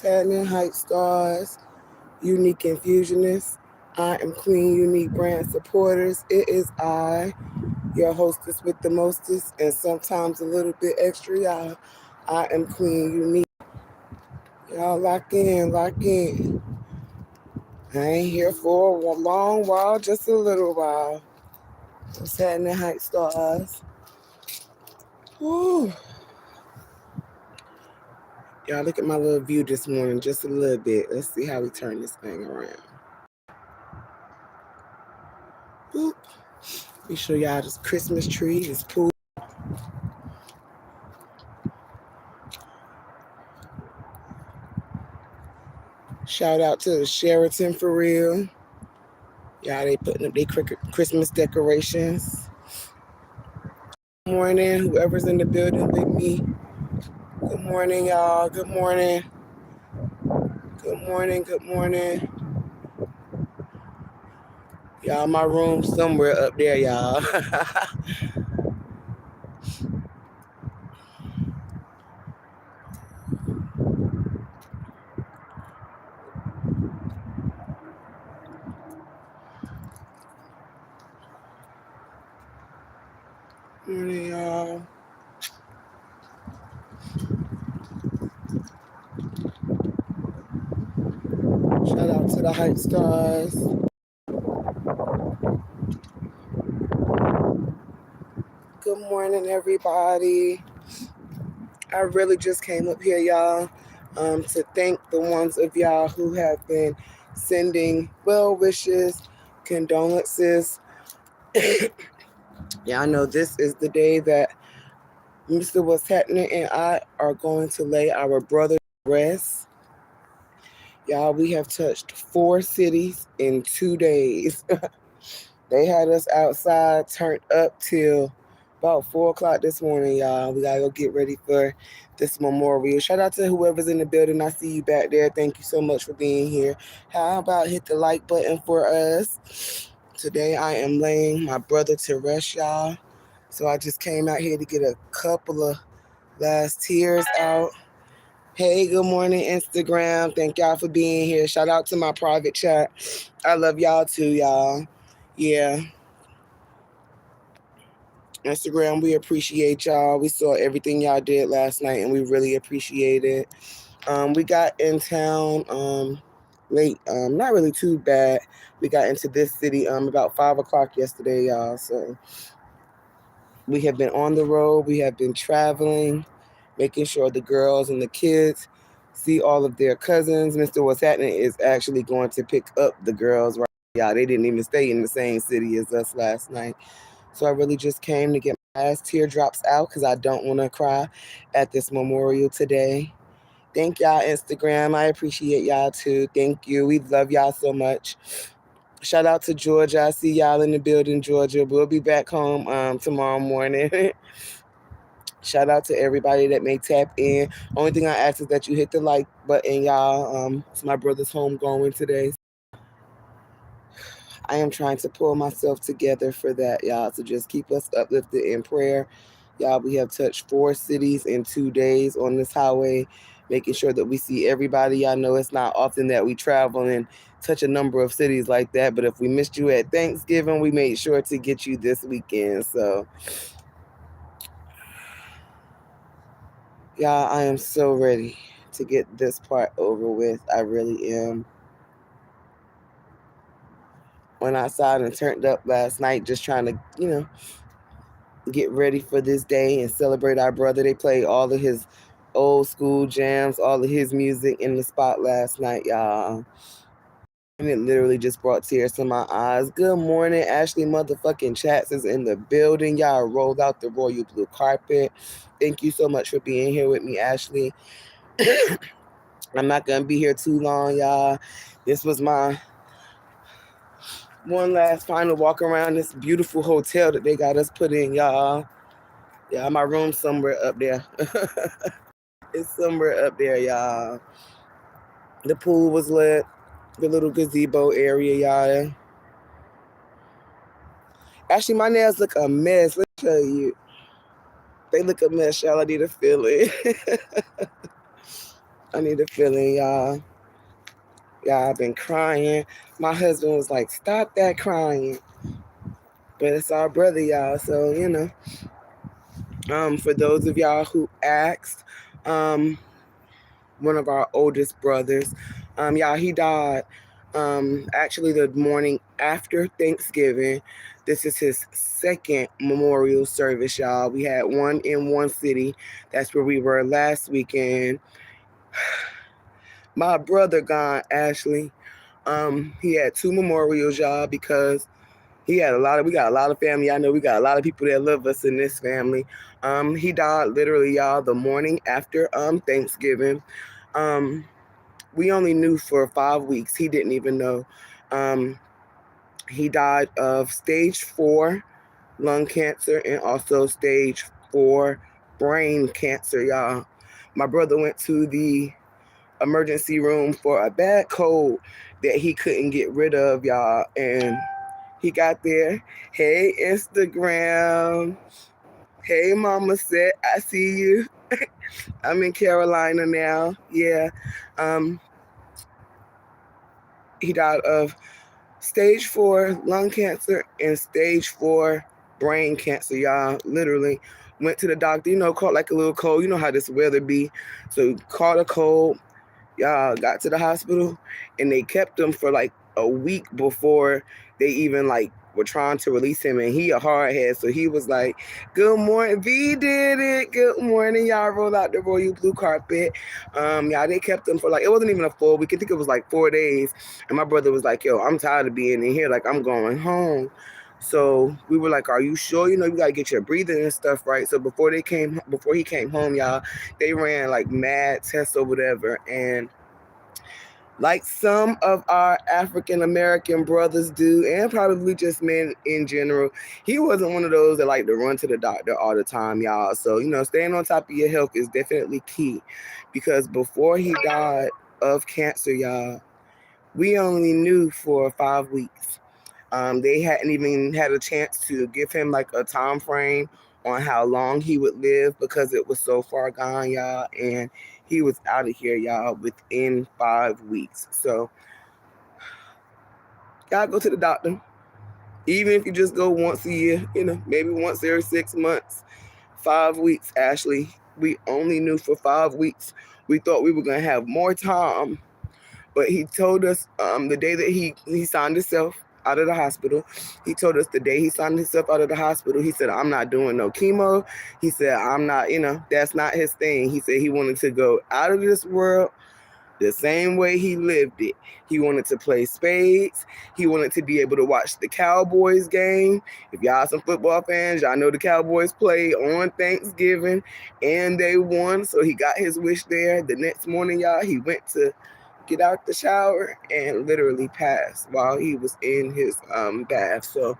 Happening, Hype Stars, Unique Infusionists. I am Queen Unique Brand Supporters. It is I, your hostess with the mostest, and sometimes a little bit extra, y'all. I am Queen Unique. Y'all lock in, lock in. I ain't here for a long while, just a little while. What's happening, Hype Stars? Woo. Y'all look at my little view this morning, just a little bit. Let's see how we turn this thing around. Boop. Let me show y'all this Christmas tree, this pool. Shout out to the Sheraton for real. Y'all, they putting up their Christmas decorations. Good morning, whoever's in the building with me. Good morning, y'all. Good morning. Good morning, good morning. Y'all, my room somewhere up there, y'all. Morning, y'all. Shout out to the Hype Stars. Good morning, everybody. I really just came up here, y'all, to thank the ones of y'all who have been sending well wishes, condolences. Y'all know this is the day that Mr. What's Happening and I are going to lay our brother to rest. Y'all, we have touched 4 cities in 2 days. They had us outside turned up till about 4 o'clock this morning, y'all. We gotta go get ready for this memorial. Shout out to whoever's in the building. I see you back there. Thank you so much for being here. How about hit the like button for us? Today I am laying my brother to rest, y'all. So I just came out here to get a couple of last tears out. Hey, good morning, Instagram. Thank y'all for being here. Shout out to my private chat. I love y'all too, y'all. Yeah. Instagram, we appreciate y'all. We saw everything y'all did last night and we really appreciate it. We got in town late, not really too bad. We got into this city about 5 o'clock yesterday, y'all. So we have been on the road. We have been traveling, making sure the girls and the kids see all of their cousins. Mr. What's Happening is actually going to pick up the girls right now. They didn't even stay in the same city as us last night. So I really just came to get my last teardrops out because I don't want to cry at this memorial today. Thank y'all, Instagram. I appreciate y'all too. Thank you. We love y'all so much. Shout out to Georgia. I see y'all in the building, Georgia. We'll be back home tomorrow morning. Shout out to everybody that may tap in. Only thing I ask is that you hit the like button, y'all. It's my brother's homegoing today. I am trying to pull myself together for that, y'all. So just keep us uplifted in prayer. Y'all, we have touched 4 cities in 2 days on this highway, making sure that we see everybody. Y'all know it's not often that we travel and touch a number of cities like that. But if we missed you at Thanksgiving, we made sure to get you this weekend. So, y'all, I am so ready to get this part over with. I really am. Went outside and turned up last night just trying to, get ready for this day and celebrate our brother. They played all of his old school jams, all of his music in the spot last night, y'all. And it literally just brought tears to my eyes. Good morning, Ashley motherfucking Chats is in the building. Y'all rolled out the royal blue carpet. Thank you so much for being here with me, Ashley. I'm not going to be here too long, y'all. This was my one last final walk around this beautiful hotel that they got us put in, y'all. Yeah, my room's somewhere up there. It's somewhere up there, y'all. The pool was lit. The little gazebo area, y'all. Actually, my nails look a mess. Let me tell you. They look a mess, y'all. I need to feel it. I need a feeling, y'all. Y'all, I've been crying. My husband was like, stop that crying. But it's our brother, y'all. So, for those of y'all who asked, um, one of our oldest brothers, y'all, he died actually the morning after Thanksgiving. This is his second memorial service, y'all. We had one in one city. That's where we were last weekend. My brother gone, Ashley. He had two memorials, y'all, because we got a lot of family. I know we got a lot of people that love us in this family. He died literally, y'all, the morning after Thanksgiving. Um, we only knew for 5 weeks. He didn't even know. He died of stage 4 lung cancer and also stage 4 brain cancer, y'all. My brother went to the emergency room for a bad cold that he couldn't get rid of, y'all. And he got there. Hey, Instagram. Hey, Mama said, I see you. I'm in Carolina now. Yeah. Um, he died of stage 4 lung cancer and stage 4 brain cancer, y'all. Literally went to the doctor, caught like a little cold. You know how this weather be. So caught a cold. Y'all got to the hospital and they kept him for like a week before they even like were trying to release him. And he a hard head, so he was like, good morning, V did it, good morning, y'all. Roll out the royal blue carpet. Y'all, they kept him for like, it wasn't even a full week. I think it was like 4 days. And my brother was like, yo, I'm tired of being in here, like I'm going home. So we were like, are you sure? You gotta get your breathing and stuff right. So before he came home, y'all, they ran like mad tests or whatever. And like some of our African American brothers do, and probably just men in general, he wasn't one of those that like to run to the doctor all the time, y'all. So, staying on top of your health is definitely key, because before he died of cancer, y'all, we only knew for 5 weeks. They hadn't even had a chance to give him like a time frame on how long he would live because it was so far gone, y'all. And he was out of here, y'all, within 5 weeks. So y'all go to the doctor. Even if you just go once a year, maybe once every 6 months. 5 weeks, Ashley. We only knew for 5 weeks. We thought we were gonna have more time, but he told us the day that he signed himself out of the hospital. He told us the day he signed himself out of the hospital, he said, I'm not doing no chemo. He said, I'm not, that's not his thing. He said he wanted to go out of this world the same way he lived it. He wanted to play spades. He wanted to be able to watch the Cowboys game. If y'all some football fans, y'all know the Cowboys played on Thanksgiving and they won. So he got his wish there. The next morning, y'all, he went to get out the shower and literally passed while he was in his bath. So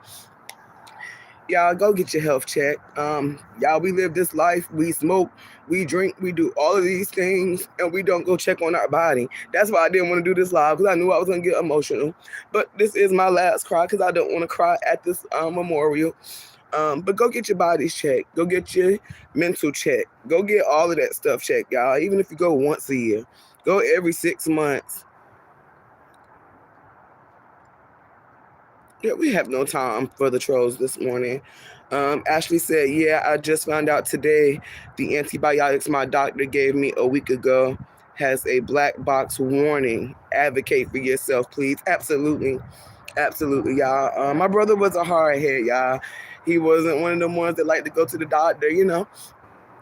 y'all go get your health checked. Y'all, we live this life. We smoke, we drink, we do all of these things, and we don't go check on our body. That's why I didn't want to do this live, because I knew I was gonna get emotional. But this is my last cry, because I don't want to cry at this memorial. But go get your bodies checked. Go get your mental checked. Go get all of that stuff checked, y'all. Even if you go once a year, go every 6 months. Yeah, we have no time for the trolls this morning. Ashley said, yeah, I just found out today the antibiotics my doctor gave me a week ago has a black box warning. Advocate for yourself, please. Absolutely. Absolutely, y'all. My brother was a hard head, y'all. He wasn't one of them ones that like to go to the doctor,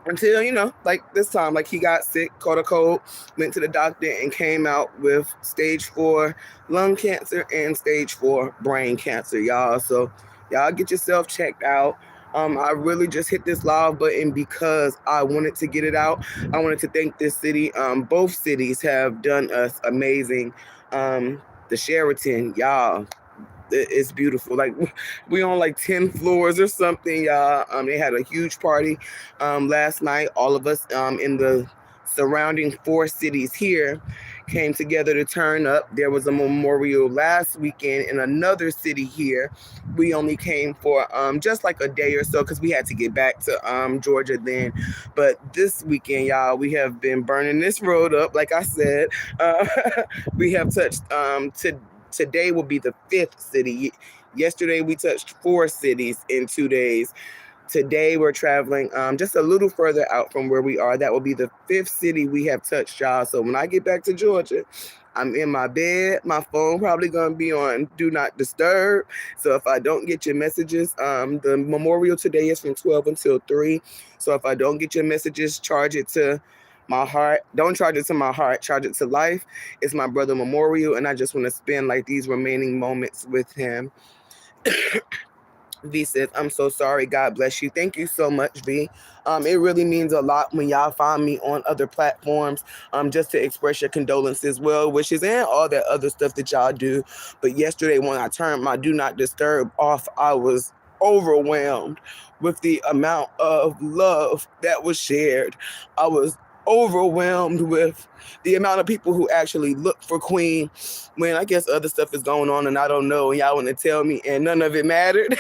until like this time, like he got sick, caught a cold, went to the doctor and came out with stage 4 lung cancer and stage 4 brain cancer, y'all. So y'all get yourself checked out. I really just hit this live button because I wanted to get it out. I wanted to thank this city. Both cities have done us amazing. The Sheraton, y'all, it's beautiful. Like we on like 10 floors or something, y'all. They had a huge party last night. All of us in the surrounding 4 cities here came together to turn up. There was a memorial last weekend in another city here. We only came for just like a day or so because we had to get back to Georgia then. But this weekend, y'all, we have been burning this road up. Like I said, uh, we have touched today will be the fifth city. Yesterday we touched 4 cities in 2 days. Today we're traveling just a little further out from where we are. That will be the fifth city we have touched, y'all. So when I get back to Georgia, I'm in my bed. My phone probably gonna be on do not disturb. So if I don't get your messages, the memorial today is from 12 until 3. So if I don't get your messages, charge it to my heart. Don't charge it to my heart. Charge it to life. It's my brother memorial, and I just want to spend like these remaining moments with him. V says, I'm so sorry. God bless you. Thank you so much, V. It really means a lot when y'all find me on other platforms just to express your condolences, well wishes, and all that other stuff that y'all do. But yesterday when I turned my Do Not Disturb off, I was overwhelmed with the amount of love that was shared. I was overwhelmed with the amount of people who actually look for Queen when I guess other stuff is going on and I don't know, and y'all want to tell me, and none of it mattered.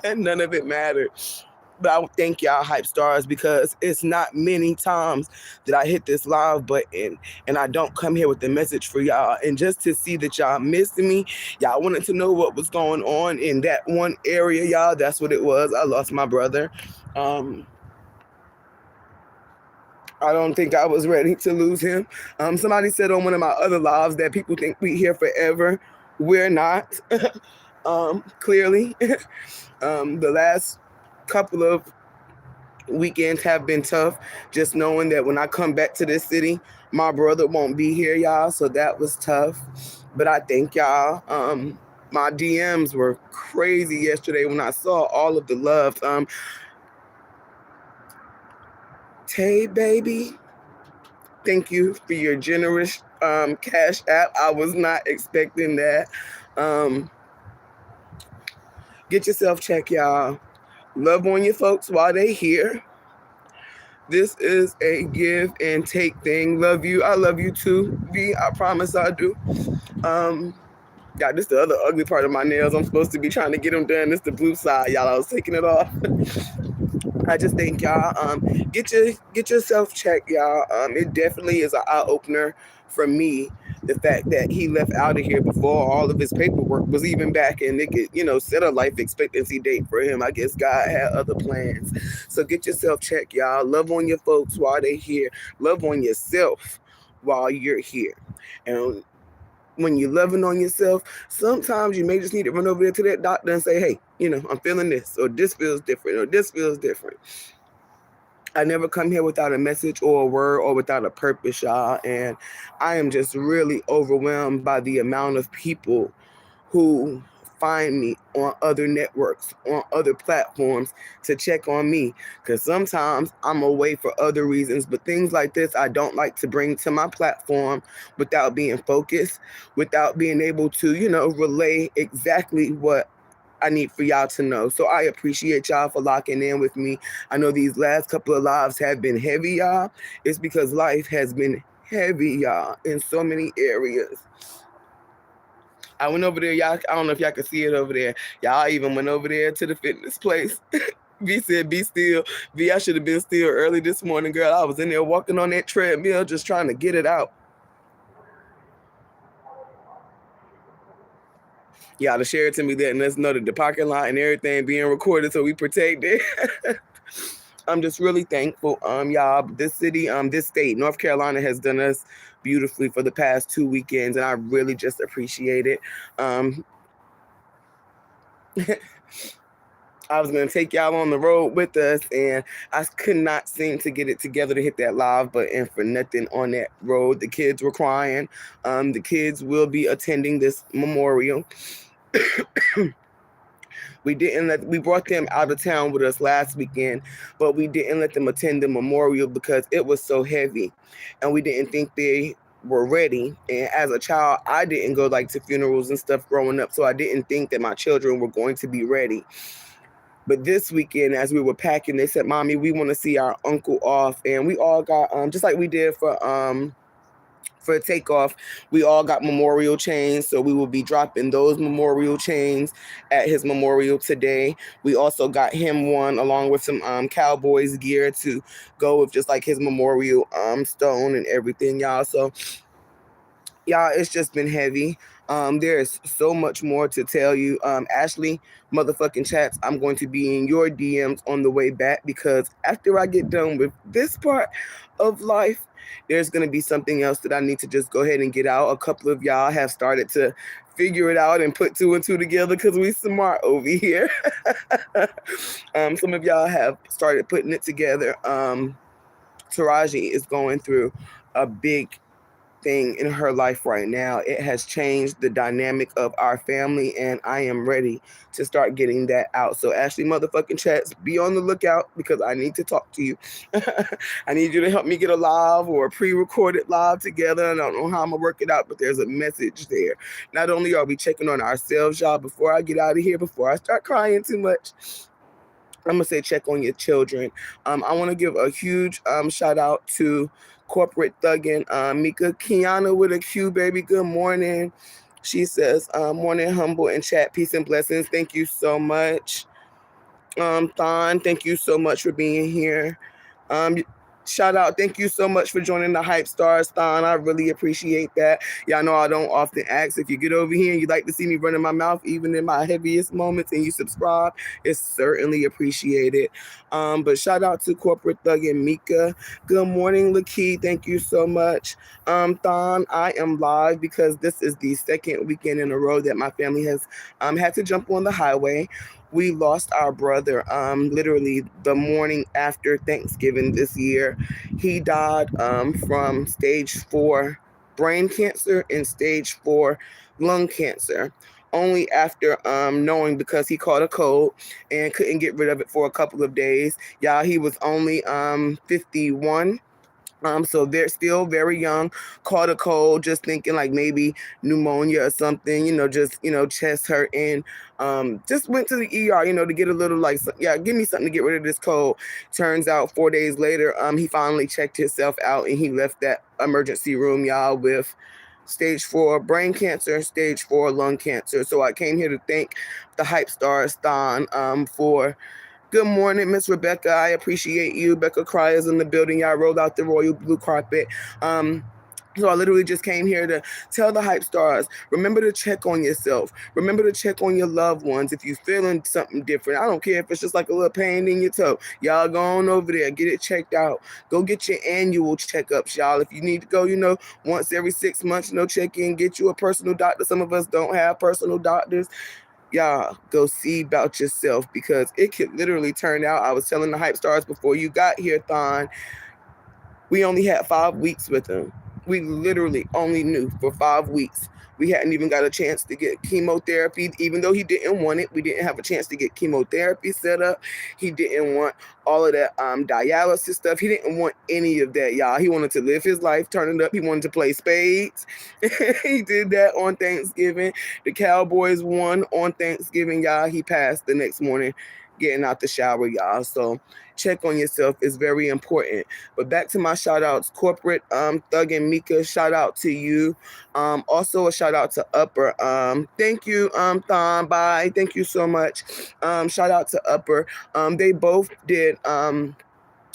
None of it mattered. But I thank y'all hype stars because it's not many times that I hit this live button and I don't come here with the message for y'all. And just to see that y'all missed me, y'all wanted to know what was going on in that one area, y'all. That's what it was. I lost my brother. I don't think I was ready to lose him. Somebody said on one of my other lives that people think we here forever. We're not. Clearly. The last couple of weekends have been tough. Just knowing that when I come back to this city, my brother won't be here, y'all. So that was tough. But I thank y'all. My DMs were crazy yesterday when I saw all of the love. Tay, baby, thank you for your generous cash app. I was not expecting that. Get yourself checked, y'all. Love on your folks while they here. This is a give and take thing. Love you. I love you too, V. I promise I do. Yeah, this the other ugly part of my nails. I'm supposed to be trying to get them done. This the blue side, y'all. I was taking it off. I just think y'all get yourself checked, y'all. It definitely is an eye opener for me. The fact that he left out of here before all of his paperwork was even back, and they could, set a life expectancy date for him. I guess God had other plans. So get yourself checked, y'all. Love on your folks while they're here. Love on yourself while you're here. And when you're loving on yourself, sometimes you may just need to run over there to that doctor and say, hey, I'm feeling this, or this feels different, or this feels different. I never come here without a message or a word or without a purpose, y'all. And I am just really overwhelmed by the amount of people who find me on other networks, on other platforms to check on me. Because sometimes I'm away for other reasons, but things like this I don't like to bring to my platform without being focused, without being able to, relay exactly what I need for y'all to know. So I appreciate y'all for locking in with me. I know these last couple of lives have been heavy, y'all. It's because life has been heavy, y'all, in so many areas. I went over there, y'all. I don't know if y'all can see it over there. Y'all even went over there to the fitness place. V said, be still. V, I should have been still early this morning, girl. I was in there walking on that treadmill just trying to get it out. Y'all to share it to me, letting us know that the parking lot and everything being recorded so we protect it. I'm just really thankful, y'all. This city, this state, North Carolina, has done us beautifully for the past 2 weekends, and I really just appreciate it. I was going to take y'all on the road with us, and I could not seem to get it together to hit that live button for nothing on that road. The kids were crying. The kids will be attending this memorial. We brought them out of town with us last weekend, but we didn't let them attend the memorial because it was so heavy, and we didn't think they were ready. And as a child, I didn't go to funerals and stuff growing up, so I didn't think that my children were going to be ready. But this weekend, as we were packing, they said, Mommy, we want to see our uncle off. And we all got, just like we did for for takeoff. We all got memorial chains, so we will be dropping those memorial chains at his memorial today. We also got him one along with some Cowboys gear to go with just like his memorial stone and everything, y'all. So y'all, it's just been heavy. There's so much more to tell you. Ashley, motherfucking chats, I'm going to be in your DMs on the way back, because after I get done with this part of life, there's going to be something else that I need to just go ahead and get out. A couple of y'all have started to figure it out and put two and two together because we smart over here. Some of y'all have started putting it together. Taraji is going through a big thing in her life right now. It has changed the dynamic of our family, and I am ready to start getting that out. So Ashley motherfucking chats, be on the lookout, because I need to talk to you. I need you to help me get a live or a pre-recorded live together. I don't know how I'm gonna work it out, but there's a message there. Not only are we checking on ourselves, y'all, before I get out of here, before I start crying too much, I'm gonna say check on your children. I want to give a huge shout out to Corporate Thuggin, Mika Kiana with a Q, baby. Good morning. She says, morning, humble and chat, peace and blessings. Thank you so much. Thon, thank you so much for being here. Shout out, thank you so much for joining the Hype Stars, Thon. I really appreciate that. Y'all know I don't often ask. If you get over here and you'd like to see me running my mouth even in my heaviest moments and you subscribe, it's certainly appreciated. But shout out to Corporate Thug and Mika. Good morning, Lakey. Thank you so much. Thon, I am live because this is the second weekend in a row that my family has had to jump on the highway. We lost our brother literally the morning after Thanksgiving this year. He died from stage 4 brain cancer and stage 4 lung cancer. Only after knowing, because he caught a cold and couldn't get rid of it for a couple of days. Y'all, he was only 51. So they're still very young, caught a cold, just thinking like maybe pneumonia or something, just, chest hurting. Just went to the ER, to get a little like, yeah, give me something to get rid of this cold. Turns out 4 days later, he finally checked himself out and he left that emergency room, y'all, with stage 4 brain cancer, stage 4 lung cancer. So I came here to thank the Hype Stars, Thon, for... Good morning, Miss Rebecca. I appreciate you. Becca Cry is in the building. Y'all rolled out the royal blue carpet. So I literally just came here to tell the Hype Stars, remember to check on yourself. Remember to check on your loved ones. If you're feeling something different, I don't care if it's just like a little pain in your toe. Y'all go on over there, get it checked out. Go get your annual checkups, y'all. If you need to go, once every 6 months, check in, get you a personal doctor. Some of us don't have personal doctors. Y'all go see about yourself, because it could literally turn out. I was telling the Hype Stars before you got here, Thon, we only had 5 weeks with him. We literally only knew for 5 weeks. We hadn't even got a chance to get chemotherapy, even though he didn't want it. We didn't have a chance to get chemotherapy set up. He didn't want all of that dialysis stuff. He didn't want any of that, y'all. He wanted to live his life, turn it up. He wanted to play spades. He did that on Thanksgiving. The Cowboys won on Thanksgiving, y'all. He passed the next morning getting out the shower, y'all. So check on yourself is very important. But back to my shout outs. Corporate Thug and Mika, shout out to you. Also a shout out to Upper. Thank you, Thon. Bye. Thank you so much. Shout out to Upper. They both did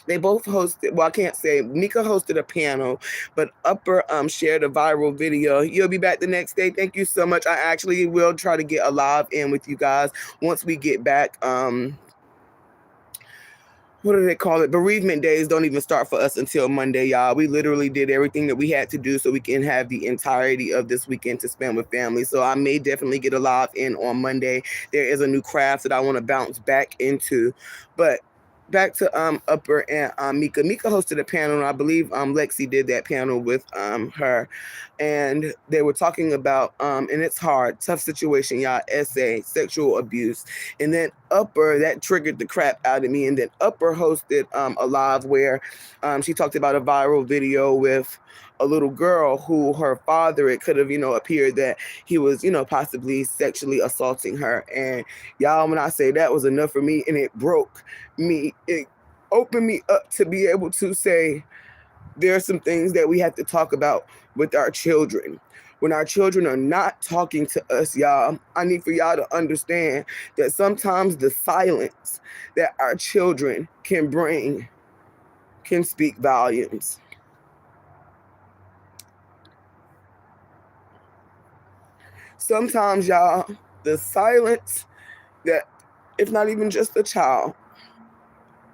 they both hosted, well, I can't say, Mika hosted a panel, but Upper shared a viral video. You'll be back the next day. Thank you so much. I actually will try to get a live in with you guys once we get back. What do they call it? Bereavement days don't even start for us until Monday, y'all. We literally did everything that we had to do so we can have the entirety of this weekend to spend with family. So I may definitely get a live in on Monday. There is a new craft that I want to bounce back into. But back to Upper and Mika. Mika hosted a panel, and I believe Lexi did that panel with her. And they were talking about, and it's hard, tough situation, y'all, essay, sexual abuse. And then Upper, that triggered the crap out of me. And then Upper hosted a live where she talked about a viral video with a little girl who her father, it could have, appeared that he was, possibly sexually assaulting her. And y'all, when I say that was enough for me, and it broke me, it opened me up to be able to say, There are some things that we have to talk about with our children. When our children are not talking to us, y'all, I need for y'all to understand that sometimes the silence that our children can bring can speak volumes. Sometimes, y'all, the silence that, if not even just a child,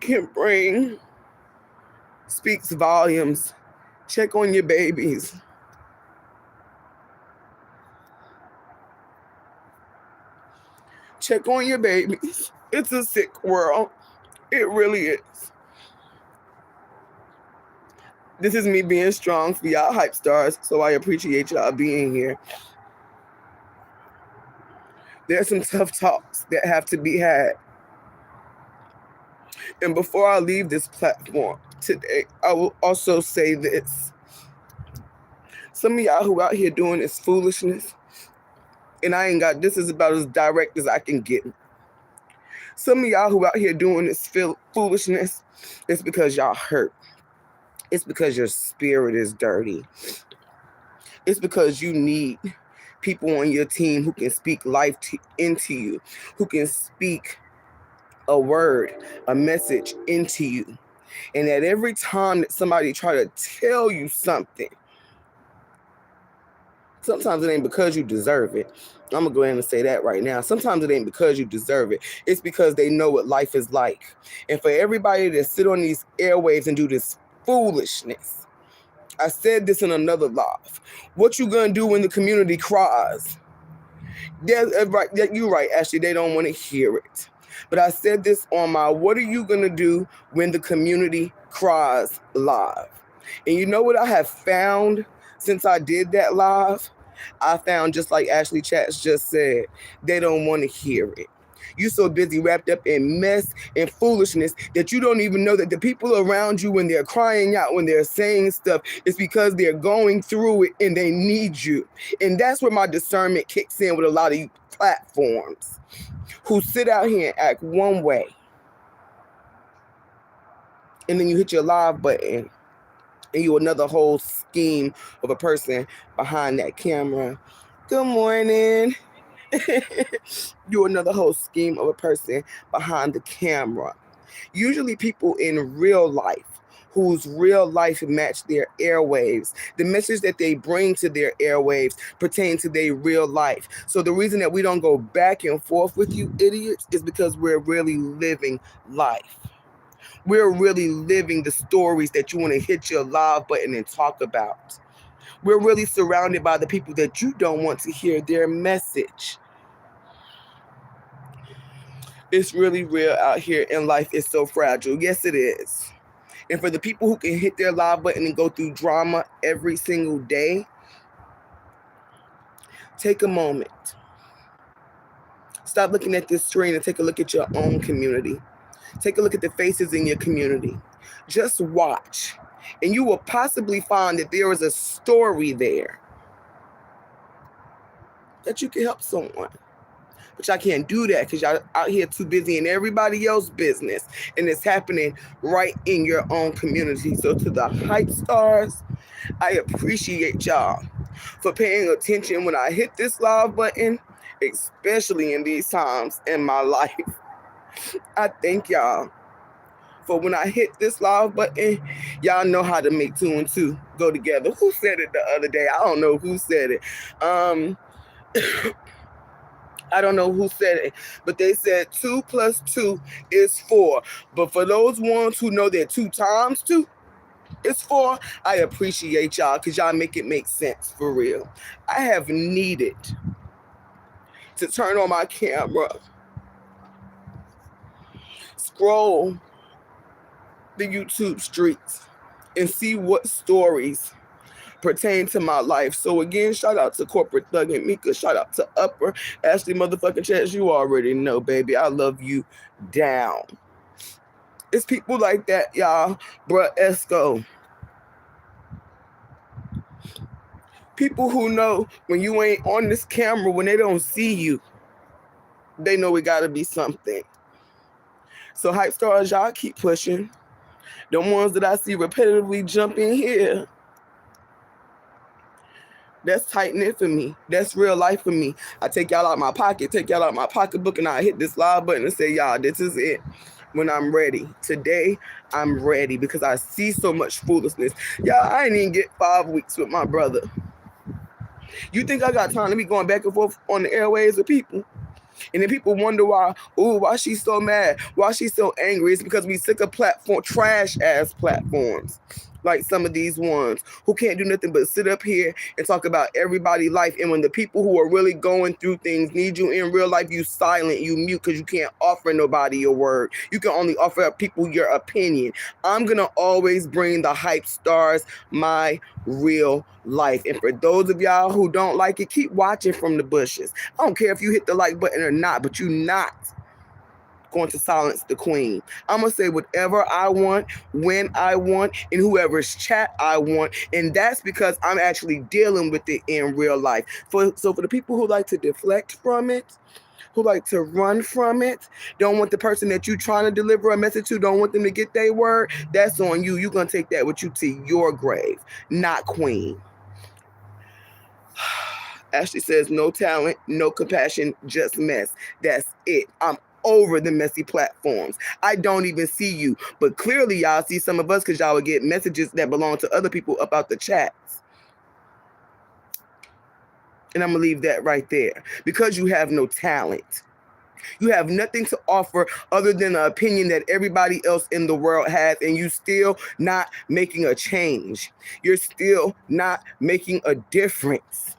can bring speaks volumes. Check on your babies. Check on your babies. It's a sick world. It really is. This is me being strong for y'all hype stars, so I appreciate y'all being here. There's some tough talks that have to be had. And before I leave this platform today, I will also say this. Some of y'all who out here doing this foolishness, and I ain't got, this is about as direct as I can get. Some of y'all who out here doing this foolishness, it's because y'all hurt. It's because your spirit is dirty. It's because you need people on your team who can speak life into you, who can speak a word, a message into you. And that every time that somebody try to tell you something, sometimes it ain't because you deserve it. I'm going to go ahead and say that right now. Sometimes it ain't because you deserve it. It's because they know what life is like. And for everybody to sit on these airwaves and do this foolishness, I said this in another live. What you going to do when the community cries? You're right, Ashley. They don't want to hear it. But I said this on my what are you going to do when the community cries live? And you know what I have found since I did that live? I found, just like Ashley Chats just said, they don't want to hear it. You so busy wrapped up in mess and foolishness that you don't even know that the people around you, when they're crying out, when they're saying stuff, it's because they're going through it and they need you. And that's where my discernment kicks in with a lot of you platforms who sit out here and act one way. And then you hit your live button and you another whole scheme of a person behind that camera. Good morning. You're another whole scheme of a person behind the camera. Usually people in real life whose real life match their airwaves. The message that they bring to their airwaves pertain to their real life. So the reason that we don't go back and forth with you idiots is because we're really living life. We're really living the stories that you want to hit your live button and talk about. We're really surrounded by the people that you don't want to hear their message. It's really real out here, and life is so fragile. Yes, it is. And for the people who can hit their live button and go through drama every single day, take a moment. Stop looking at this screen and take a look at your own community. Take a look at the faces in your community. Just watch, and you will possibly find that there is a story there that you can help someone. But y'all can't do that because y'all out here too busy in everybody else's business. And it's happening right in your own community. So to the hype stars, I appreciate y'all for paying attention when I hit this live button, especially in these times in my life. I thank y'all for when I hit this live button, y'all know how to make 2 and 2 go together. Who said it the other day? I don't know who said it. I don't know who said it, but they said 2 plus 2 is 4. But for those ones who know that 2 times 2 is 4, I appreciate y'all because y'all make it make sense for real. I have needed to turn on my camera, scroll the YouTube streets, and see what stories pertain to my life. So again, shout out to Corporate Thug and Mika. Shout out to Upper Ashley motherfucking Chats. You already know, baby. I love you down. It's people like that, y'all. Bruh Esco. People who know when you ain't on this camera, when they don't see you, they know it gotta be something. So hype stars, y'all keep pushing. The ones that I see repetitively jump in here, that's tight knit for me. That's real life for me. I take y'all out my pocket, take y'all out my pocketbook, and I hit this live button and say, y'all, this is it. When I'm ready. Today, I'm ready because I see so much foolishness. Y'all, I ain't even get 5 weeks with my brother. You think I got time to be going back and forth on the airways with people? And then people wonder why she's so mad, why she's so angry. It's because we sick of trash ass platforms. Like some of these ones who can't do nothing but sit up here and talk about everybody's life. And when the people who are really going through things need you in real life, you silent, you mute, because you can't offer nobody your word. You can only offer people your opinion. I'm going to always bring the hype stars my real life. And for those of y'all who don't like it, keep watching from the bushes. I don't care if you hit the like button or not, but you're not going to silence the queen. I'm going to say whatever I want, when I want, in whoever's chat I want. And that's because I'm actually dealing with it in real life. So for the people who like to deflect from it, who like to run from it, don't want the person that you're trying to deliver a message to, don't want them to get their word, that's on you. You're going to take that with you to your grave, not queen. Ashley says, no talent, no compassion, just mess. That's it. I'm over the messy platforms. I don't even see you. But clearly y'all see some of us because y'all would get messages that belong to other people about the chats. And I'm going to leave that right there. Because you have no talent. You have nothing to offer other than an opinion that everybody else in the world has, and you still not making a change. You're still not making a difference.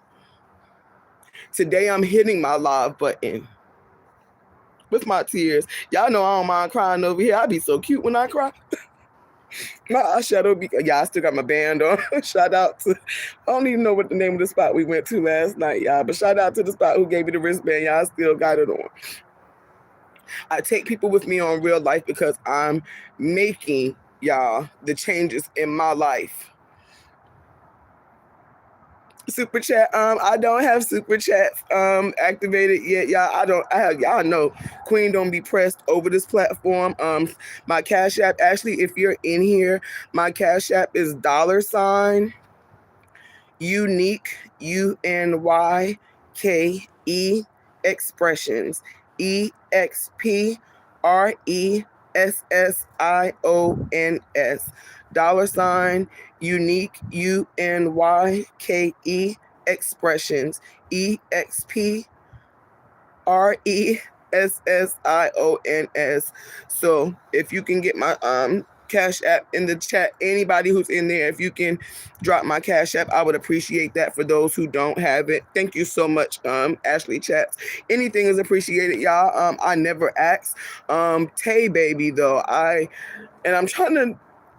Today I'm hitting my live button with my tears. Y'all know I don't mind crying over here. I be so cute when I cry. My eyeshadow I still got my band on. Shout out to, I don't even know what the name of the spot we went to last night, y'all, but shout out to the spot who gave me the wristband. Y'all still got it on. I take people with me on real life because I'm making, y'all, the changes in my life. Super chat. I don't have super chats activated yet, y'all. Y'all know Queen don't be pressed over this platform. My Cash App, actually, if you're in here, my Cash App is $ unique UNYKE expressions EXPRESSIONS $ unique UNYKE expressions EXPRESSIONS. So if you can get my Cash App in the chat, anybody who's in there, if you can drop my Cash App, I would appreciate that. For those who don't have it, thank you so much, Ashley Chats. Anything is appreciated, y'all. I never ask. Tay baby though,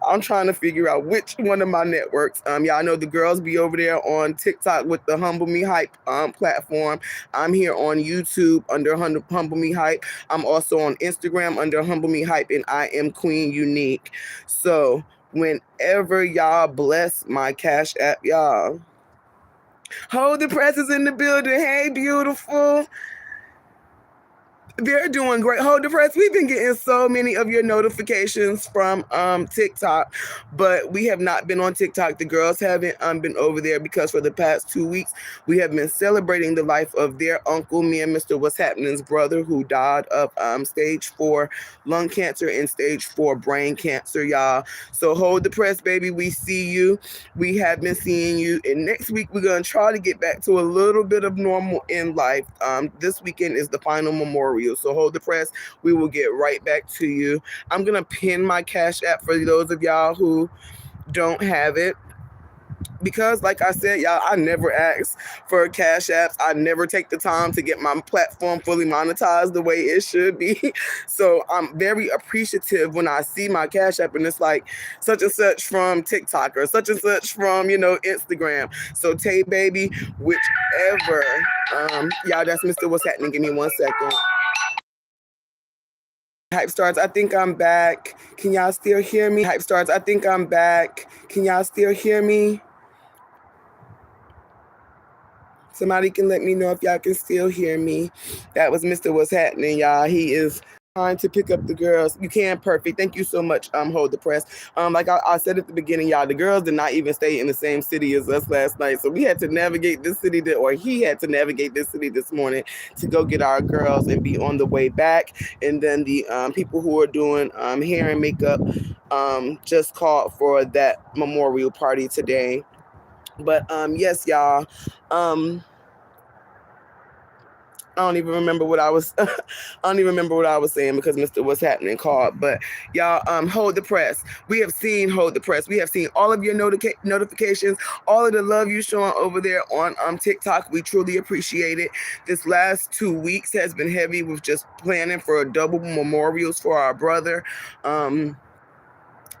I'm trying to figure out which one of my networks. Y'all know the girls be over there on TikTok with the Humble Me Hype platform. I'm here on YouTube under Humble Me Hype. I'm also on Instagram under Humble Me Hype, and I am Queen Unique. So whenever y'all bless my Cash App, y'all. Hold the presses in the building. Hey, beautiful. They're doing great. Hold the press. We've been getting so many of your notifications from TikTok, but we have not been on TikTok. The girls haven't been over there because for the past 2 weeks, we have been celebrating the life of their uncle, me and Mr. What's Happening's brother, who died of stage 4 lung cancer and stage 4 brain cancer, y'all. So hold the press, baby. We see you. We have been seeing you. And next week, we're going to try to get back to a little bit of normal in life. This weekend is the final memorial. So hold the press. We will get right back to you. I'm going to pin my Cash App for those of y'all who don't have it. Because like I said, y'all, I never ask for Cash Apps. I never take the time to get my platform fully monetized the way it should be. So I'm very appreciative when I see my Cash App and it's like such and such from TikTok or such and such from, Instagram. So Tay baby, whichever. Y'all, that's Mr. What's Happening. Give me 1 second. Hype starts. I think I'm back. Can y'all still hear me? Hype starts. I think I'm back. Can y'all still hear me? Somebody can let me know if y'all can still hear me. That was Mr. What's Happening, y'all. He is trying to pick up the girls. You can, perfect. Thank you so much. Hold the press. Like I said at the beginning, y'all, the girls did not even stay in the same city as us last night, so we had to navigate this city, or he had to navigate this city this morning to go get our girls and be on the way back. And then the people who are doing hair and makeup just called for that memorial party today. But yes, y'all. I don't even remember what I was. I don't even remember what I was saying because Mr. What's Happening called. But y'all, hold the press. We have seen hold the press. We have seen all of your notifications, all of the love you showing over there on TikTok. We truly appreciate it. This last 2 weeks has been heavy with just planning for double memorials for our brother.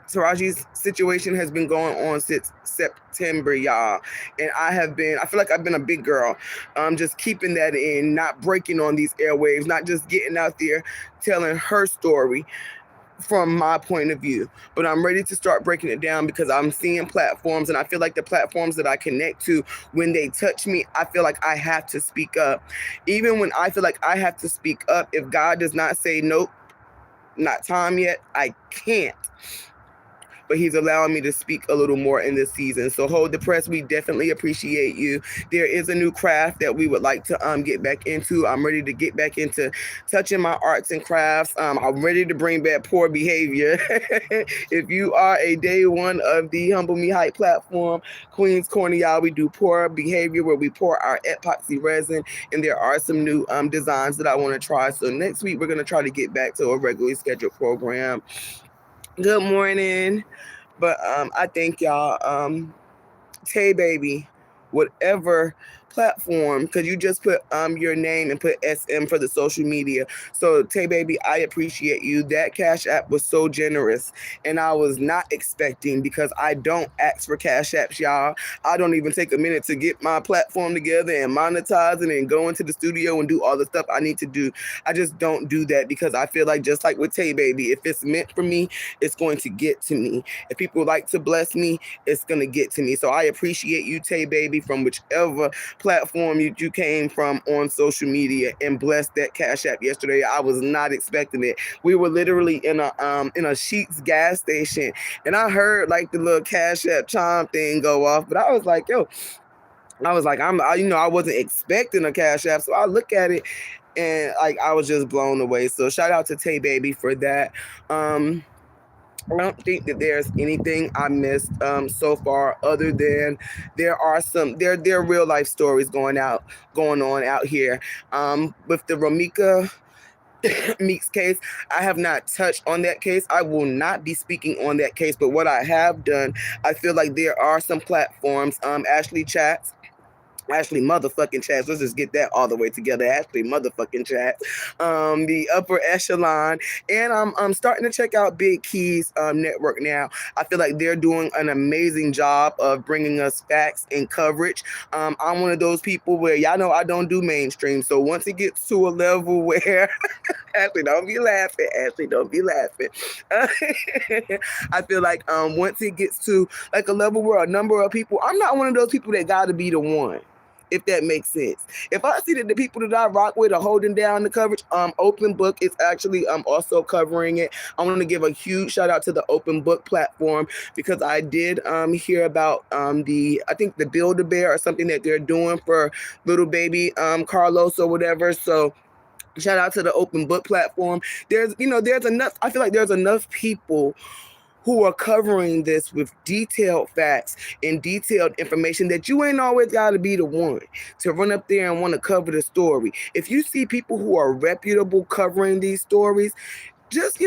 Taraji's situation has been going on since September, y'all. And I feel like I've been a big girl. Just keeping that in, not breaking on these airwaves, not just getting out there telling her story from my point of view. But I'm ready to start breaking it down because I'm seeing platforms, and I feel like the platforms that I connect to, when they touch me, I feel like I have to speak up. Even when I feel like I have to speak up, if God does not say, nope, not time yet, I can't. But he's allowing me to speak a little more in this season. So hold the press. We definitely appreciate you. There is a new craft that we would like to get back into. I'm ready to get back into touching my arts and crafts. I'm ready to bring back poor behavior. If you are a day one of the Humble Me Hype platform, Queens Corner, y'all, we do poor behavior where we pour our epoxy resin, and there are some new designs that I want to try. So next week we're going to try to get back to a regularly scheduled program. Good morning. But I thank y'all. Tay Baby, whatever platform, because you just put your name and put SM for the social media. So Tay Baby, I appreciate you. That Cash App was so generous, and I was not expecting, because I don't ask for Cash Apps, y'all. I don't even take a minute to get my platform together and monetize it and go into the studio and do all the stuff I need to do. I just don't do that because I feel like, just like with Tay Baby, if it's meant for me, it's going to get to me. If people like to bless me, it's going to get to me. So I appreciate you, Tay Baby, from whichever platform you came from on social media, and blessed that Cash App yesterday. I was not expecting it. We were literally in a Sheetz gas station, and I heard like the little Cash App chime thing go off, but I was like, yo, I wasn't expecting a Cash App, so I look at it and like I was just blown away. So shout out to Tay Baby for that. I don't think that there's anything I missed so far, other than there are real life stories going on out here. With the Romika Meeks case, I have not touched on that case. I will not be speaking on that case. But what I have done, I feel like there are some platforms, Ashley motherfucking Chats. Let's just get that all the way together. Ashley motherfucking Chats. The upper echelon. And I'm starting to check out Big Keys network now. I feel like they're doing an amazing job of bringing us facts and coverage. I'm one of those people where, y'all know, I don't do mainstream. So once it gets to a level where Ashley, don't be laughing. Ashley, don't be laughing. I feel like once it gets to like a level where a number of people, I'm not one of those people that got to be the one, if that makes sense. If I see that the people that I rock with are holding down the coverage, Open Book is actually also covering it. I want to give a huge shout out to the Open Book platform, because I did hear about I think the Build-A-Bear or something that they're doing for little baby Carlos or whatever. So shout out to the Open Book platform. There's enough, I feel like there's enough people who are covering this with detailed facts and detailed information that you ain't always got to be the one to run up there and want to cover the story. If you see people who are reputable covering these stories, just,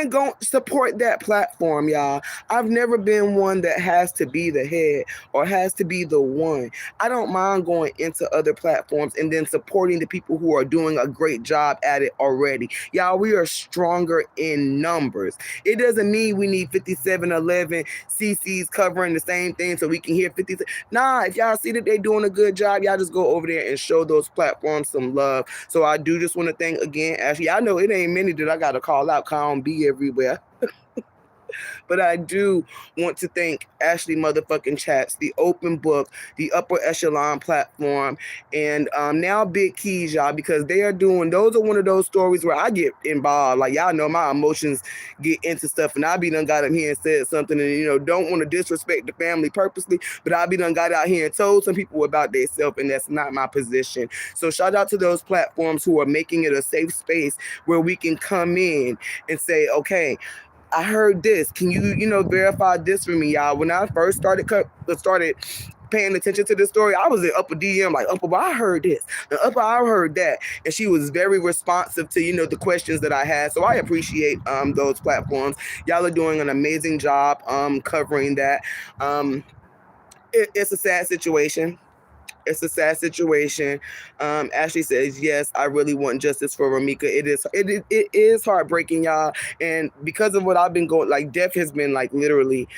go support that platform, y'all. I've never been one that has to be the head or has to be the one. I don't mind going into other platforms and then supporting the people who are doing a great job at it already. Y'all, we are stronger in numbers. It doesn't mean we need 5711 CCs covering the same thing so we can hear 57. Nah, if y'all see that they're doing a good job, y'all just go over there and show those platforms some love. So I do just want to thank again, Ashley. I know it ain't many that I got to call out, cause I don't be everywhere. But I do want to thank Ashley motherfucking Chats, the Open Book, the Upper Echelon platform, and now Big Keys, y'all, because those are one of those stories where I get involved. Like, y'all know my emotions get into stuff, and I be done got them here and said something, and, don't want to disrespect the family purposely, but I be done got out here and told some people about themselves, and that's not my position. So shout out to those platforms who are making it a safe space where we can come in and say, okay, I heard this. Can you verify this for me, y'all? When I first started paying attention to this story, I was in Upper DM like, Upper, I heard this, and Upper, I heard that, and she was very responsive to the questions that I had. So I appreciate those platforms. Y'all are doing an amazing job covering that. It's a sad situation. It's a sad situation. Ashley says, yes, I really want justice for Ramika. It is heartbreaking, y'all. And because of what I've been going, like, death has been like literally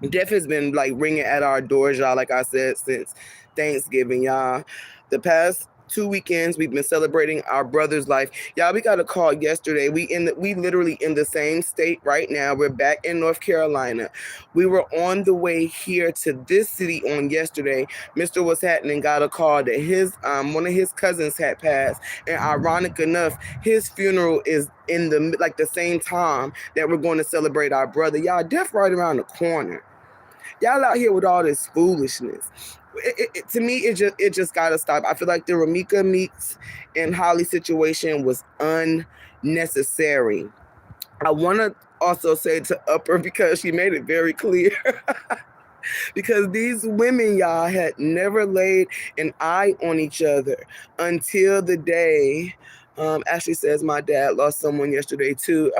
death has been like ringing at our doors, y'all, like I said, since Thanksgiving, y'all. The past 2 weekends we've been celebrating our brother's life. Y'all, we got a call yesterday. We literally in the same state right now. We're back in North Carolina. We were on the way here to this city on yesterday. Mr. What's Happening got a call that his one of his cousins had passed, and ironic enough, his funeral is in the same time that we're going to celebrate our brother. Y'all, death right around the corner. Y'all out here with all this foolishness. To me, it just gotta stop. I feel like the Ramika Meeks and Holly situation was unnecessary. I want to also say to Upper, because she made it very clear, because these women, y'all, had never laid an eye on each other until the day. Ashley says my dad lost someone yesterday too.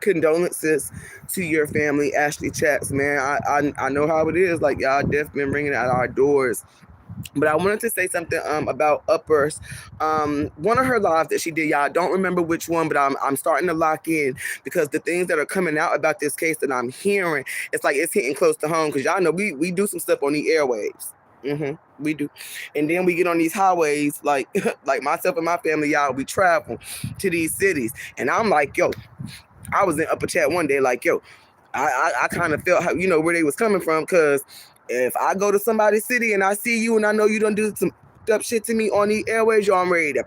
Condolences to your family, Ashley Chats, man. I know how it is. Like, y'all death been ringing at our doors. But I wanted to say something about Uppers. One of her lives that she did, y'all, I don't remember which one, but I'm starting to lock in, because the things that are coming out about this case that I'm hearing, it's like it's hitting close to home, because y'all know we do some stuff on the airwaves. We do. And then we get on these highways, like like myself and my family, y'all, we travel to these cities. And I'm like, yo, I was in Upper Chat one day, like, yo, I kind of felt how, where they was coming from, because if I go to somebody's city and I see you and I know you done do some up shit to me on the airways, I'm ready to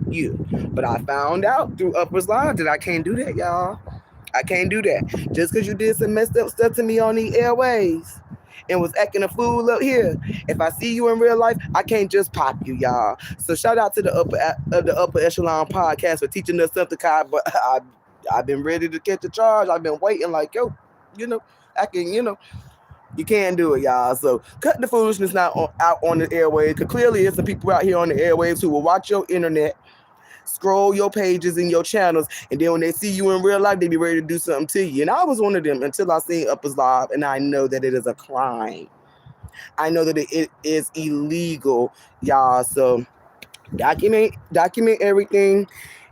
you. But I found out through Upper's Live that I can't do that, y'all. I can't do that. Just because you did some messed up stuff to me on the airways and was acting a fool up here, if I see you in real life, I can't just pop you, y'all. So shout out to the Upper Echelon podcast for teaching us something, Kai, but I've been ready to catch a charge. I've been waiting, like, yo, I can, you can't do it, y'all. So cut the foolishness out on the airwaves, because clearly it's some people out here on the airwaves who will watch your internet, scroll your pages and your channels, and then when they see you in real life, they be ready to do something to you. And I was one of them until I seen Upper's Live, and I know that it is a crime. I know that it is illegal, y'all. So document everything.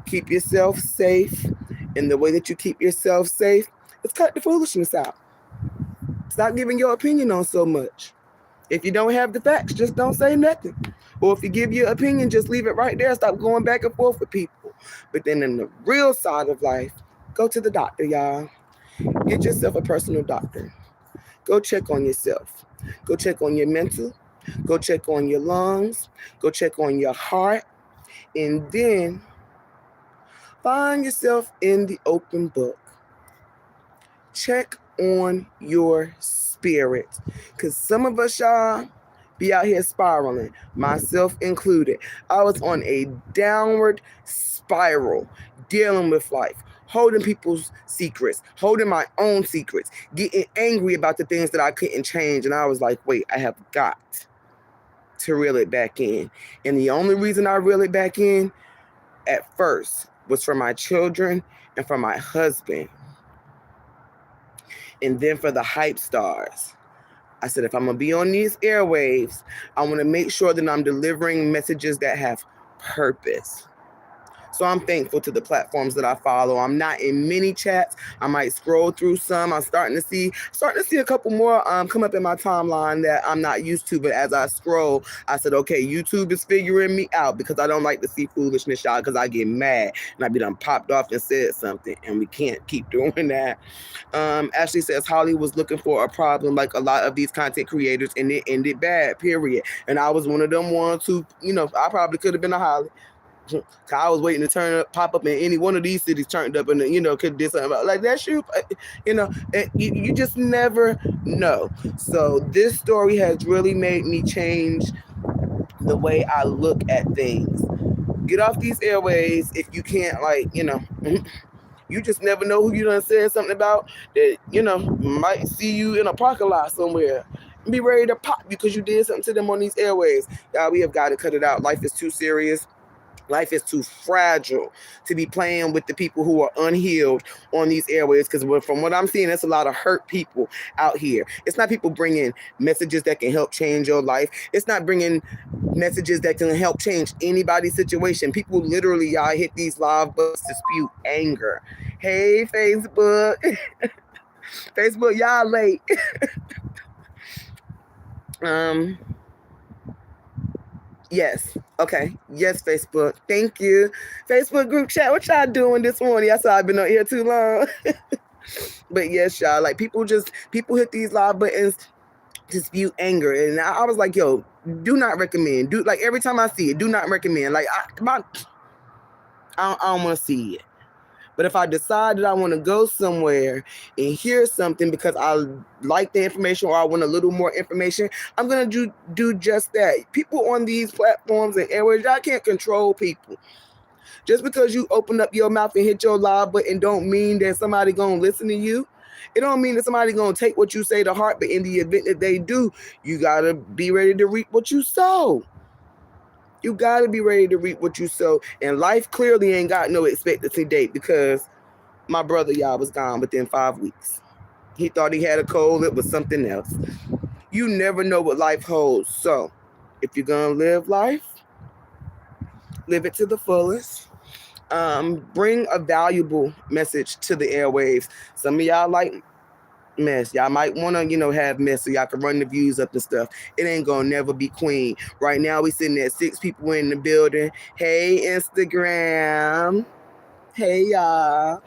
Keep yourself safe. And the way that you keep yourself safe is cut the foolishness out. Stop giving your opinion on so much. If you don't have the facts, just don't say nothing. Or if you give your opinion, just leave it right there. Stop going back and forth with people. But then in the real side of life, go to the doctor, y'all. Get yourself a personal doctor. Go check on yourself. Go check on your mental. Go check on your lungs. Go check on your heart. And then find yourself in the open book. Check on your spirit. Because some of us, y'all, be out here spiraling, myself included. I was on a downward spiral, dealing with life, holding people's secrets, holding my own secrets, getting angry about the things that I couldn't change. And I was like, wait, I have got to reel it back in. And the only reason I reel it back in at first was for my children and for my husband. And then for the hype stars. I said, if I'm going to be on these airwaves, I want to make sure that I'm delivering messages that have purpose. So I'm thankful to the platforms that I follow. I'm not in many chats. I might scroll through some. I'm starting to see a couple more come up in my timeline that I'm not used to. But as I scroll, I said, okay, YouTube is figuring me out because I don't like to see foolishness, y'all, because I get mad and I be done popped off and said something, and we can't keep doing that. Ashley says Holly was looking for a problem like a lot of these content creators, and it ended bad, period. And I was one of them ones who, I probably could have been a Holly. I was waiting to pop up in any one of these cities, turned up, and could do something about like that. Shoot, you just never know. So this story has really made me change the way I look at things. Get off these airways if you can't, you just never know who you done said something about that, might see you in a parking lot somewhere. Be ready to pop because you did something to them on these airways. Y'all, we have got to cut it out. Life is too serious. Life is too fragile to be playing with the people who are unhealed on these airways, because from what I'm seeing, there's a lot of hurt people out here. It's not people bringing messages that can help change your life. It's not bringing messages that can help change anybody's situation. People literally, y'all, hit these live buttons to spew anger. Hey, Facebook. Facebook, y'all late. Yes. Okay. Yes, Facebook. Thank you. Facebook group chat. What y'all doing this morning? I saw I've been on here too long. But yes, y'all, like people hit these live buttons to spew anger. And I was like, yo, do not recommend. Do, like, every time I see it, do not recommend. Like, I don't want to see it. But if I decide that I want to go somewhere and hear something because I like the information or I want a little more information, I'm going to do just that. People on these platforms and airways, y'all can't control people. Just because you open up your mouth and hit your live button don't mean that somebody going to listen to you. It don't mean that somebody going to take what you say to heart, but in the event that they do, you got to be ready to reap what you sow. You got to be ready to reap what you sow. And life clearly ain't got no expectancy date, because my brother, y'all, was gone within 5 weeks. He thought he had a cold. It was something else. You never know what life holds. So if you're going to live life, live it to the fullest. Bring a valuable message to the airwaves. Some of y'all like mess. Y'all might want to, have mess so y'all can run the views up and stuff. It ain't gonna never be queen. Right now we sitting at 6 people in the building. Hey, Instagram. Hey, y'all.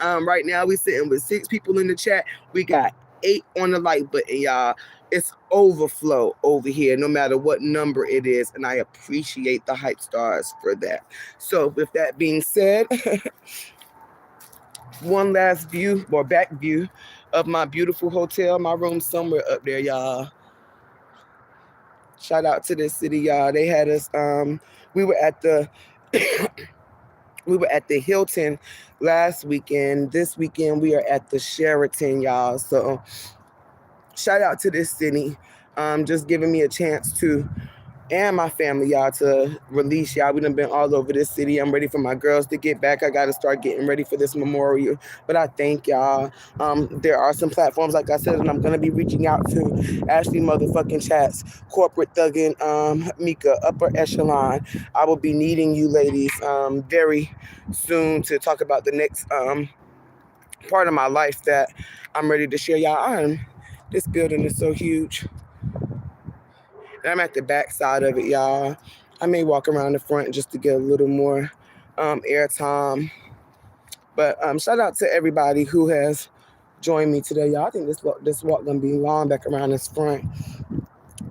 Right now we sitting with 6 people in the chat. We got 8 on the like button, y'all. It's overflow over here, no matter what number it is, and I appreciate the hype stars for that. So with that being said, one last view or back view of my beautiful hotel. My room's somewhere up there, y'all. Shout out to this city, y'all. They had us. We were at the we were at the Hilton last weekend. This weekend we are at the Sheraton, y'all. So shout out to this city. Just giving me a chance to, and my family, y'all, to release, y'all. We done been all over this city. I'm ready for my girls to get back. I got to start getting ready for this memorial. But I thank y'all. There are some platforms, like I said, and I'm going to be reaching out to Ashley motherfucking Chats, Corporate Thuggin, Mika, Upper Echelon. I will be needing you ladies very soon to talk about the next part of my life that I'm ready to share, y'all. This building is so huge. And I'm at the back side of it, y'all. I may walk around the front just to get a little more airtime. But shout out to everybody who has joined me today, y'all. I think this walk gonna be long back around this front.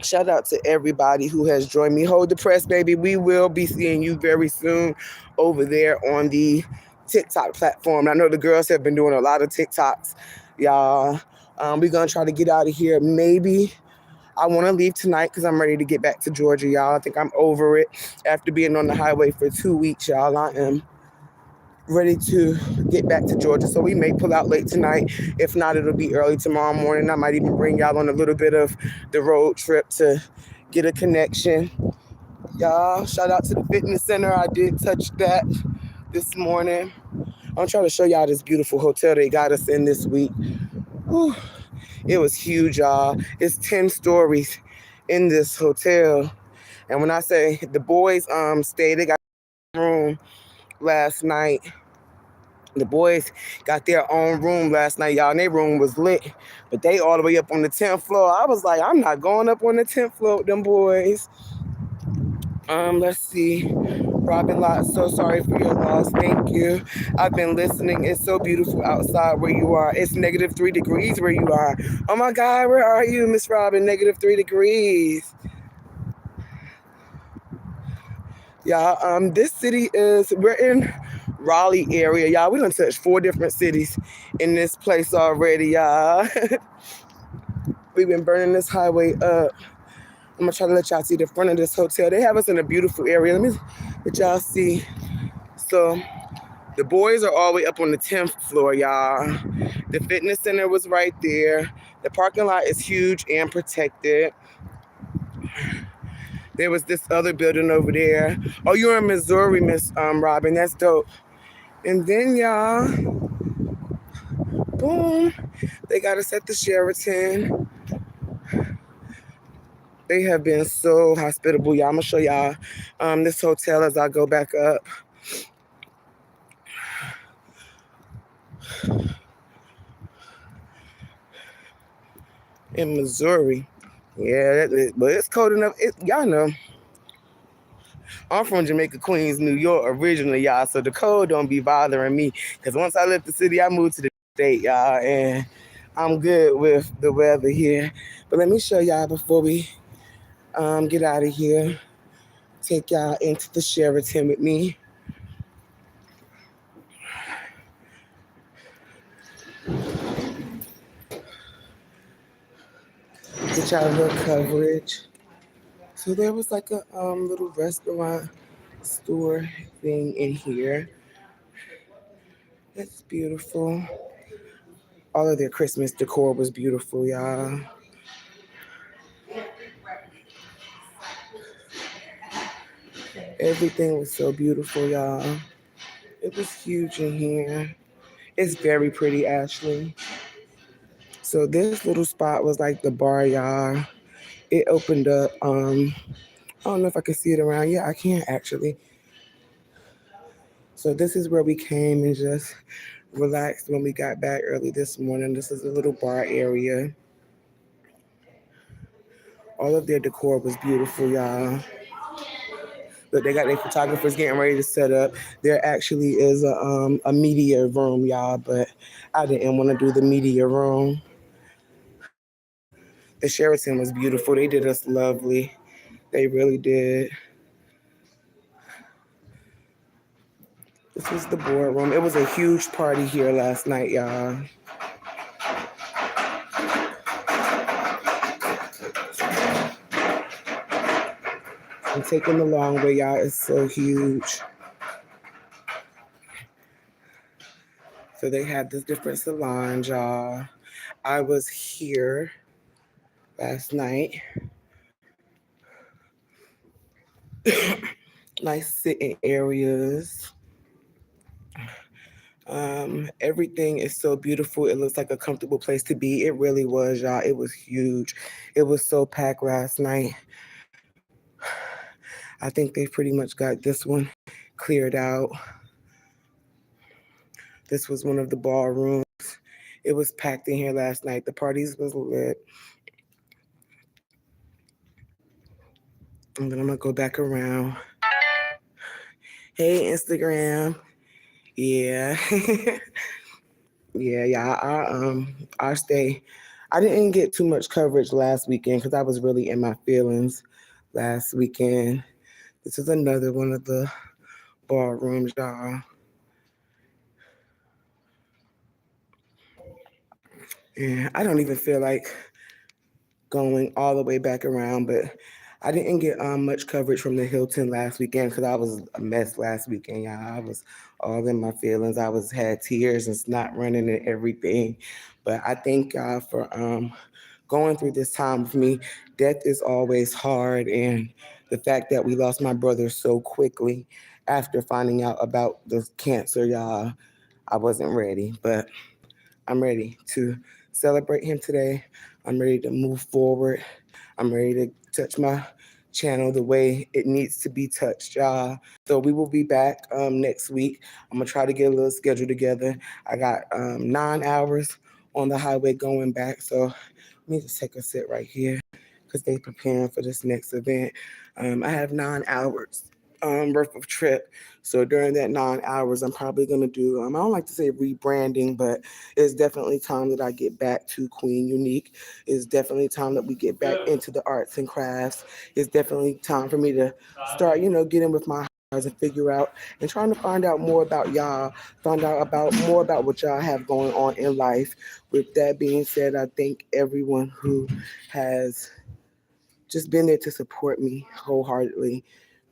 Shout out to everybody who has joined me. Hold the press, baby. We will be seeing you very soon over there on the TikTok platform. I know the girls have been doing a lot of TikToks, y'all. We're gonna try to get out of here. Maybe I want to leave tonight because I'm ready to get back to Georgia, y'all. I think I'm over it after being on the highway for 2 weeks, y'all. I am ready to get back to Georgia. So we may pull out late tonight. If not, it'll be early tomorrow morning. I might even bring y'all on a little bit of the road trip to get a connection. Y'all, shout out to the fitness center. I did touch that this morning. I'm trying to show y'all this beautiful hotel they got us in this week. Whew. It was huge, y'all. It's 10 stories in this hotel. And when I say the boys stay, they got room last night. The boys got their own room last night, y'all, and their room was lit. But they all the way up on the 10th floor. I was like, I'm not going up on the 10th floor with them boys. Let's see. Robin Lott, so sorry for your loss. Thank you. I've been listening. It's so beautiful outside where you are. It's -3 degrees where you are. Oh my God, where are you, Miss Robin? -3 degrees. Y'all, this city we're in Raleigh area, y'all. We done touched 4 different cities in this place already, y'all. We've been burning this highway up. I'm gonna try to let y'all see the front of this hotel. They have us in a beautiful area. Let me let y'all see. So the boys are all the way up on the 10th floor, y'all. The fitness center was right there. The parking lot is huge and protected. There was this other building over there. Oh, you're in Missouri, Miss Robin. That's dope. And then y'all, boom, they got us at the Sheraton. They have been so hospitable, y'all. I'm gonna show y'all this hotel as I go back up. In Missouri. Yeah, but it's cold enough. Y'all know, I'm from Jamaica, Queens, New York originally, y'all. So the cold don't be bothering me. Because once I left the city, I moved to the state, y'all. And I'm good with the weather here. But let me show y'all before we get out of here. Take y'all into the Sheraton with me. Get y'all a little coverage. So there was like a little restaurant store thing in here. It's beautiful. All of their Christmas decor was beautiful, y'all. Everything was so beautiful, y'all. It was huge in here. It's very pretty, Ashley. So this little spot was like the bar, y'all. It opened up. I don't know if I can see it around. Yeah, I can actually. So this is where we came and just relaxed when we got back early this morning. This is a little bar area. All of their decor was beautiful, y'all. But they got their photographers getting ready to set up. There actually is a media room, y'all, but I didn't want to do the media room. The Sheraton was beautiful. They did us lovely. They really did. This was the boardroom. It was a huge party here last night, y'all. I'm taking the long way, y'all. It's so huge. So they had this different salons, y'all. I was here last night. Nice sitting areas. Everything is so beautiful. It looks like a comfortable place to be. It really was, y'all. It was huge. It was so packed last night. I think they pretty much got this one cleared out. This was one of the ballrooms. It was packed in here last night. The parties was lit. And then I'm gonna go back around. Hey, Instagram. Yeah. Yeah. I stay. I didn't get too much coverage last weekend because I was really in my feelings last weekend. This is another one of the ballrooms, y'all. And I don't even feel like going all the way back around, but I didn't get much coverage from the Hilton last weekend because I was a mess last weekend, y'all. I was all in my feelings. I was had tears and snot running and everything. But I thank God for going through this time with me. Death is always hard, and the fact that we lost my brother so quickly after finding out about the cancer, y'all, I wasn't ready. But I'm ready to celebrate him today. I'm ready to move forward. I'm ready to touch my channel the way it needs to be touched, y'all. So we will be back next week. I'm gonna try to get a little schedule together. I got 9 hours on the highway going back, so let me just take a sit right here because they preparing for this next event. I have 9 hours worth of trip. So during that 9 hours, I'm probably gonna do. I don't like to say rebranding, but it's definitely time that I get back to Queen Unique. It's definitely time that we get back into the arts and crafts. It's definitely time for me to start, getting with my and figure out and trying to find out more about y'all, find out about more about what y'all have going on in life. With that being said, I thank everyone who has just been there to support me wholeheartedly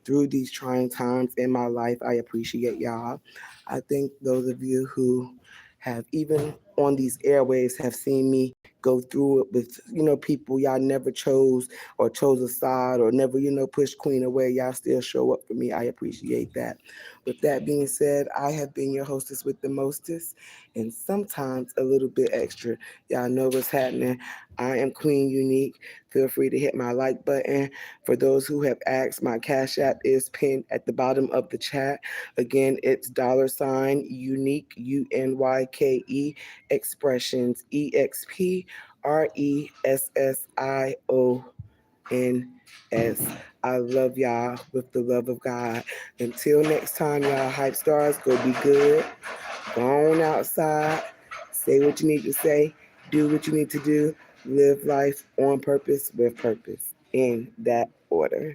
through these trying times in my life. I appreciate y'all. I think those of you who have even on these airwaves have seen me go through it with people y'all never chose or chose a side or never pushed Queen away. Y'all still show up for me. I appreciate that. With that being said, I have been your hostess with the mostest and sometimes a little bit extra. Y'all know what's happening. I am Queen Unique. Feel free to hit my like button. For those who have asked, my Cash App is pinned at the bottom of the chat. Again, it's $Unique, UNYKE, Expressions, EXPRESSIONS. I love y'all with the love of God. Until next time, y'all hype stars, go be good. Go on outside. Say what you need to say. Do what you need to do. Live life on purpose with purpose. In that order.